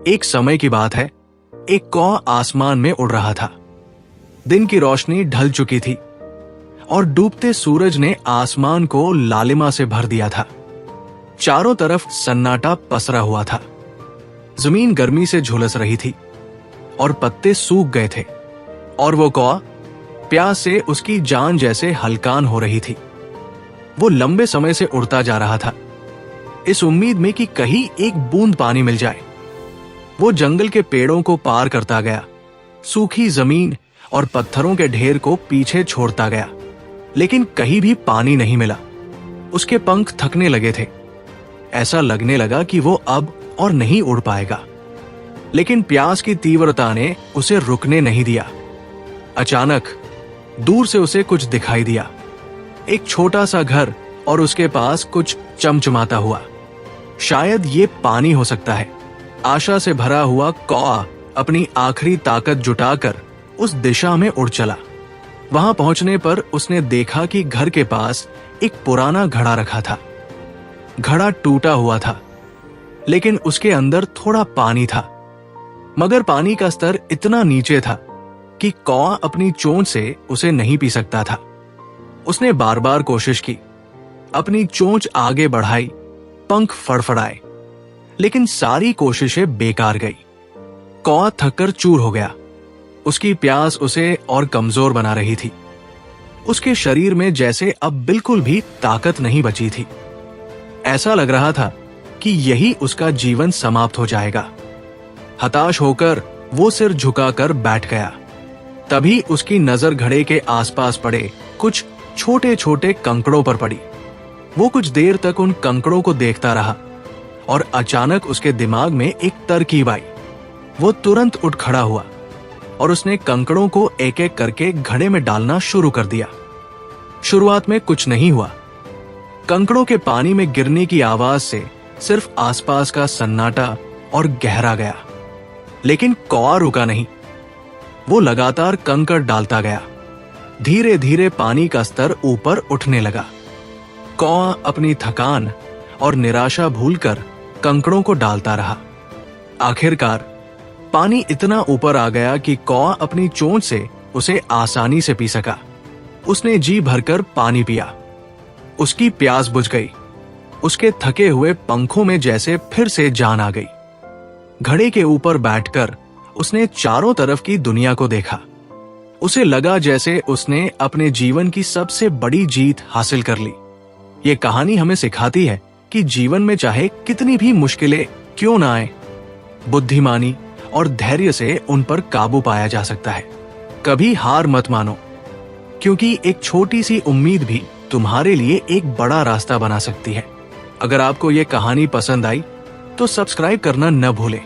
एक समय की बात है, एक कौआ आसमान में उड़ रहा था। दिन की रोशनी ढल चुकी थी और डूबते सूरज ने आसमान को लालिमा से भर दिया था। चारों तरफ सन्नाटा पसरा हुआ था। जमीन गर्मी से झुलस रही थी और पत्ते सूख गए थे और वो कौआ प्यास से उसकी जान जैसे हलकान हो रही थी। वो लंबे समय से उड़ता जा रहा था, इस उम्मीद में कि कहीं एक बूंद पानी मिल जाए। वो जंगल के पेड़ों को पार करता गया, सूखी जमीन और पत्थरों के ढेर को पीछे छोड़ता गया, लेकिन कहीं भी पानी नहीं मिला। उसके पंख थकने लगे थे। ऐसा लगने लगा कि वो अब और नहीं उड़ पाएगा, लेकिन प्यास की तीव्रता ने उसे रुकने नहीं दिया। अचानक दूर से उसे कुछ दिखाई दिया, एक छोटा सा घर और उसके पास कुछ चमचमाता हुआ। शायद ये पानी हो सकता है। आशा से भरा हुआ कौआ अपनी आखिरी ताकत जुटाकर उस दिशा में उड़ चला। वहां पहुंचने पर उसने देखा कि घर के पास एक पुराना घड़ा रखा था। घड़ा टूटा हुआ था, लेकिन उसके अंदर थोड़ा पानी था, मगर पानी का स्तर इतना नीचे था कि कौआ अपनी चोंच से उसे नहीं पी सकता था। उसने बार बार कोशिश की, अपनी चोंच आगे बढ़ाई, पंख फड़फड़ाए, लेकिन सारी कोशिशें बेकार गई। कौआ थककर चूर हो गया। उसकी प्यास उसे और कमजोर बना रही थी। उसके शरीर में जैसे अब बिल्कुल भी ताकत नहीं बची थी। ऐसा लग रहा था कि यही उसका जीवन समाप्त हो जाएगा। हताश होकर वो सिर झुकाकर बैठ गया। तभी उसकी नजर घड़े के आसपास पड़े कुछ छोटे छोटे कंकड़ों पर पड़ी। वो कुछ देर तक उन कंकड़ों को देखता रहा और अचानक उसके दिमाग में एक तरकीब आई। वो तुरंत उठ खड़ा हुआ और उसने कंकड़ों को एक एक करके घड़े में डालना शुरू कर दिया। शुरुआत में कुछ नहीं हुआ। कंकड़ों के पानी में गिरने की आवाज से सिर्फ आसपास का सन्नाटा और गहरा गया, लेकिन कौआ रुका नहीं। वो लगातार कंकड़ डालता गया। धीरे धीरे पानी का स्तर ऊपर उठने लगा। कौआ अपनी थकान और निराशा भूलकर कंकड़ों को डालता रहा। आखिरकार पानी इतना ऊपर आ गया कि कौआ अपनी चोंच से उसे आसानी से पी सका। उसने जी भरकर पानी पिया। उसकी प्यास बुझ गई। उसके थके हुए पंखों में जैसे फिर से जान आ गई। घड़े के ऊपर बैठकर उसने चारों तरफ की दुनिया को देखा। उसे लगा जैसे उसने अपने जीवन की सबसे बड़ी जीत हासिल कर ली। ये कहानी हमें सिखाती है कि जीवन में चाहे कितनी भी मुश्किलें क्यों ना आए, बुद्धिमानी और धैर्य से उन पर काबू पाया जा सकता है। कभी हार मत मानो, क्योंकि एक छोटी सी उम्मीद भी तुम्हारे लिए एक बड़ा रास्ता बना सकती है। अगर आपको ये कहानी पसंद आई तो सब्सक्राइब करना न भूलें